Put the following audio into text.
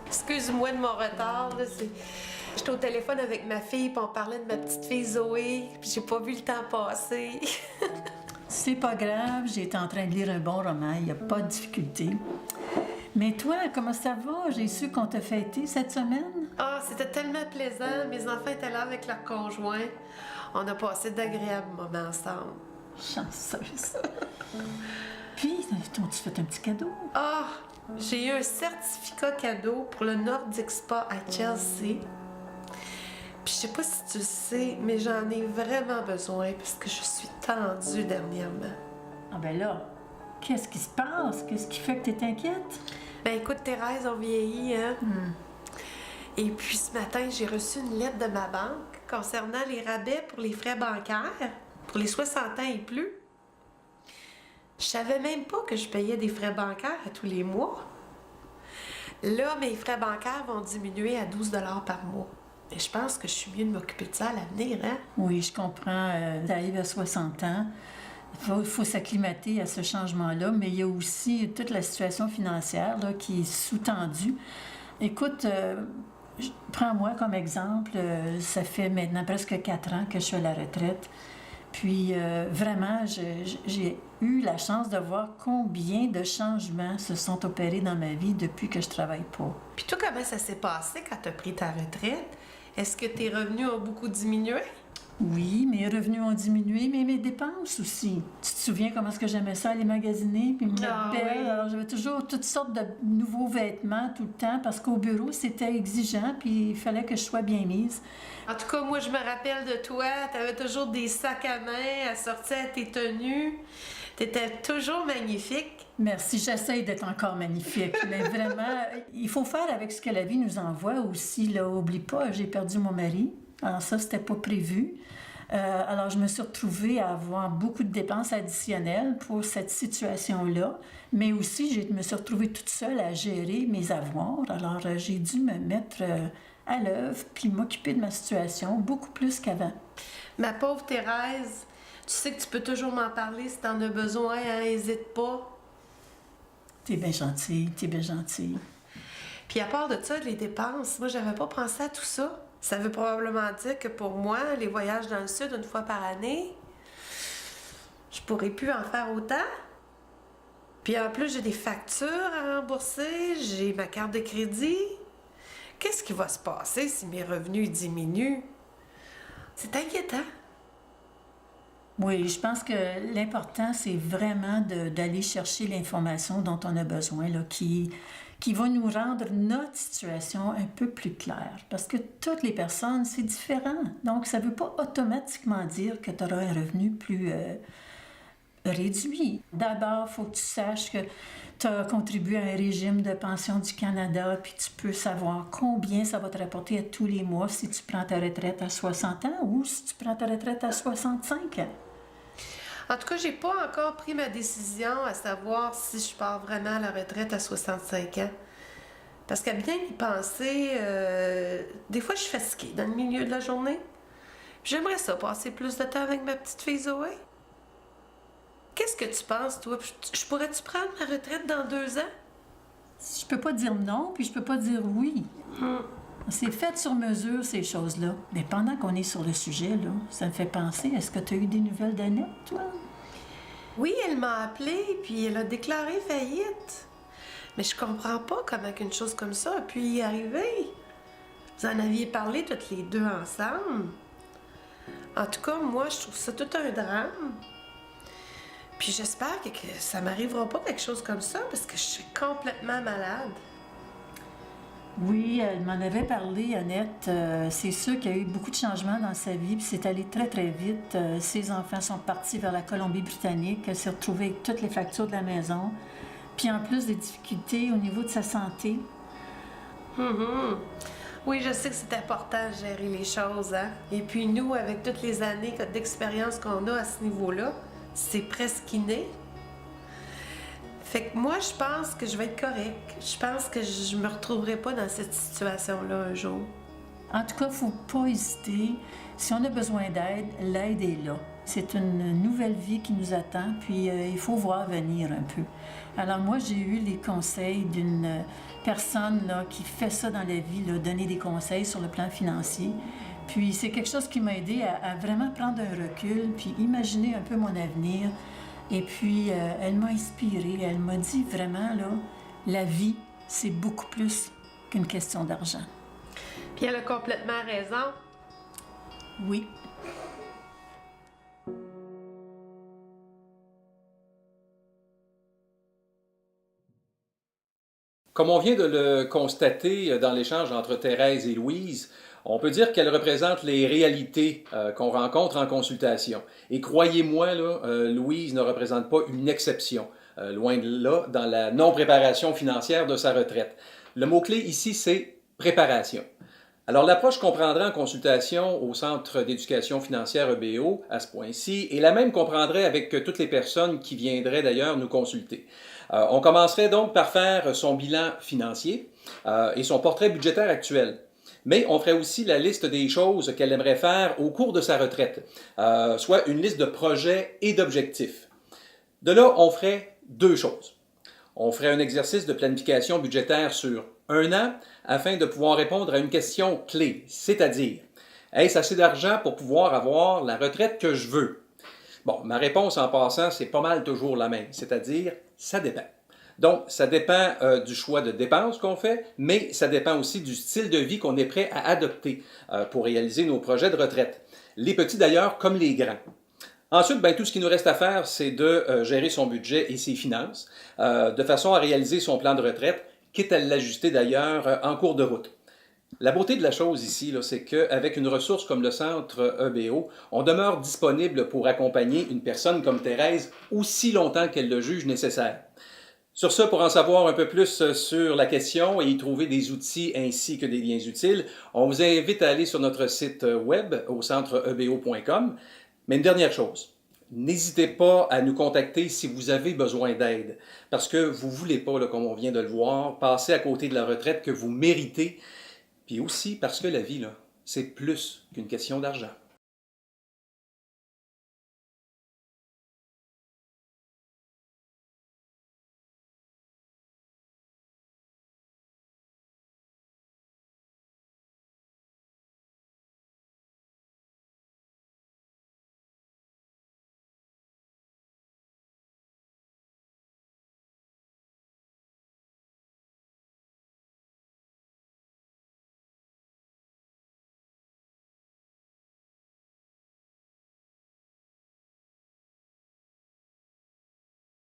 Excuse-moi de mon retard, là, j'étais au téléphone avec ma fille, puis on parlait de ma petite fille Zoé, puis j'ai pas vu le temps passer. C'est pas grave, j'étais en train de lire un bon roman, il n'y a pas de difficulté. Mais toi, comment ça va? J'ai su qu'on t'a fêté cette semaine. Ah, c'était tellement plaisant. Mes enfants étaient là avec leurs conjoints. On a passé d'agréables moments ensemble. Chanceuse. Puis, t'as-tu fait un petit cadeau? Ah, j'ai eu un certificat cadeau pour le Nordic Spa à Chelsea. Puis je sais pas si tu le sais, mais j'en ai vraiment besoin parce que je suis tendue dernièrement. Ah ben là, qu'est-ce qui se passe? Qu'est-ce qui fait que t'es inquiète? Ben écoute, Thérèse, on vieillit, hein? Et puis ce matin, j'ai reçu une lettre de ma banque concernant les rabais pour les frais bancaires pour les 60 ans et plus. Je savais même pas que je payais des frais bancaires à tous les mois. Là, mes frais bancaires vont diminuer à 12 $ par mois. Et je pense que je suis mieux de m'occuper de ça à l'avenir, hein? Oui, je comprends. T'arrives à 60 ans. Il faut s'acclimater à ce changement-là, mais il y a aussi toute la situation financière là, qui est sous-tendue. Écoute, prends-moi comme exemple. Ça fait maintenant presque 4 ans que je suis à la retraite. Puis vraiment, j'ai eu la chance de voir combien de changements se sont opérés dans ma vie depuis que je travaille pas. Puis toi, comment ça s'est passé quand tu as pris ta retraite? Est-ce que tes revenus ont beaucoup diminué? Oui, mes revenus ont diminué, mais mes dépenses aussi. Tu te souviens comment est-ce que j'aimais ça, aller magasiner, puis me mettre belle? Oui. Alors, j'avais toujours toutes sortes de nouveaux vêtements tout le temps, parce qu'au bureau, c'était exigeant, puis il fallait que je sois bien mise. En tout cas, moi, je me rappelle de toi. Tu avais toujours des sacs à main à sortir à tes tenues. Tu étais toujours magnifique. Merci, j'essaye d'être encore magnifique, mais vraiment, il faut faire avec ce que la vie nous envoie aussi. Là, oublie pas, j'ai perdu mon mari. Alors ça, c'était pas prévu. Alors, je me suis retrouvée à avoir beaucoup de dépenses additionnelles pour cette situation-là, mais aussi, je me suis retrouvée toute seule à gérer mes avoirs. Alors, j'ai dû me mettre à l'œuvre puis m'occuper de ma situation beaucoup plus qu'avant. Ma pauvre Thérèse, tu sais que tu peux toujours m'en parler si t'en as besoin, hein? Hésite pas. T'es bien gentille, t'es bien gentille. Puis à part de ça, les dépenses, moi, j'avais pas pensé à tout ça. Ça veut probablement dire que pour moi, les voyages dans le sud une fois par année, je pourrais plus en faire autant. Puis en plus, j'ai des factures à rembourser, j'ai ma carte de crédit. Qu'est-ce qui va se passer si mes revenus diminuent? C'est inquiétant. Oui, je pense que l'important, c'est vraiment d'aller chercher l'information dont on a besoin, là, qui va nous rendre notre situation un peu plus claire. Parce que toutes les personnes, c'est différent. Donc, ça ne veut pas automatiquement dire que tu auras un revenu plus réduit. D'abord, il faut que tu saches que tu as contribué à un régime de pension du Canada, puis tu peux savoir combien ça va te rapporter à tous les mois si tu prends ta retraite à 60 ans ou si tu prends ta retraite à 65 ans. En tout cas, j'ai pas encore pris ma décision à savoir si je pars vraiment à la retraite à 65 ans. Parce qu'à bien y penser, des fois je suis fatiguée dans le milieu de la journée. J'aimerais ça, passer plus de temps avec ma petite fille Zoé. Qu'est-ce que tu penses, toi? Je pourrais-tu prendre ma retraite dans 2 ans? Je peux pas dire non, puis je peux pas dire oui. C'est fait sur mesure, ces choses-là. Mais pendant qu'on est sur le sujet, là, ça me fait penser, est-ce que tu as eu des nouvelles d'Annette, toi? Oui, elle m'a appelée, puis elle a déclaré faillite. Mais je comprends pas comment qu'une chose comme ça a pu y arriver. Vous en aviez parlé toutes les deux ensemble. En tout cas, moi, je trouve ça tout un drame. Puis j'espère que ça m'arrivera pas quelque chose comme ça, parce que je suis complètement malade. Oui, elle m'en avait parlé, Annette. C'est sûr qu'il y a eu beaucoup de changements dans sa vie, puis c'est allé très, très vite. Ses enfants sont partis vers la Colombie-Britannique. Elle s'est retrouvée avec toutes les factures de la maison. Puis en plus des difficultés au niveau de sa santé. Oui, je sais que c'est important de gérer les choses, hein. Et puis nous, avec toutes les années d'expérience qu'on a à ce niveau-là, c'est presque inné. Fait que moi, je pense que je vais être correcte. Je pense que je me retrouverai pas dans cette situation-là un jour. En tout cas, il ne faut pas hésiter. Si on a besoin d'aide, l'aide est là. C'est une nouvelle vie qui nous attend, puis il faut voir venir un peu. Alors moi, j'ai eu les conseils d'une personne là, qui fait ça dans la vie, là, donner des conseils sur le plan financier. Puis c'est quelque chose qui m'a aidé à vraiment prendre un recul, puis imaginer un peu mon avenir. Et puis elle m'a inspirée, elle m'a dit vraiment, là, la vie, c'est beaucoup plus qu'une question d'argent. Puis elle a complètement raison. Oui. Comme on vient de le constater dans l'échange entre Thérèse et Louise, on peut dire qu'elles représentent les réalités qu'on rencontre en consultation. Et croyez-moi, Louise ne représente pas une exception, loin de là, dans la non-préparation financière de sa retraite. Le mot-clé ici, c'est préparation. Alors, l'approche qu'on prendrait en consultation au Centre d'éducation financière EBO, à ce point-ci, est la même qu'on prendrait avec toutes les personnes qui viendraient d'ailleurs nous consulter. On commencerait donc par faire son bilan financier et son portrait budgétaire actuel. Mais on ferait aussi la liste des choses qu'elle aimerait faire au cours de sa retraite, soit une liste de projets et d'objectifs. De là, on ferait deux choses. On ferait un exercice de planification budgétaire sur 1 an afin de pouvoir répondre à une question clé, c'est-à-dire, est-ce assez d'argent pour pouvoir avoir la retraite que je veux? Bon, ma réponse en passant, c'est pas mal toujours la même, c'est-à-dire, ça dépend. Donc, ça dépend du choix de dépenses qu'on fait, mais ça dépend aussi du style de vie qu'on est prêt à adopter pour réaliser nos projets de retraite. Les petits d'ailleurs comme les grands. Ensuite, tout ce qui nous reste à faire, c'est de gérer son budget et ses finances de façon à réaliser son plan de retraite, quitte à l'ajuster d'ailleurs en cours de route. La beauté de la chose ici, c'est qu'avec une ressource comme le Centre EBO, on demeure disponible pour accompagner une personne comme Thérèse aussi longtemps qu'elle le juge nécessaire. Sur ce, pour en savoir un peu plus sur la question et y trouver des outils ainsi que des liens utiles, on vous invite à aller sur notre site web au centreebo.com. Mais une dernière chose, n'hésitez pas à nous contacter si vous avez besoin d'aide, parce que vous ne voulez pas, comme on vient de le voir, passer à côté de la retraite que vous méritez, puis aussi parce que la vie, c'est plus qu'une question d'argent.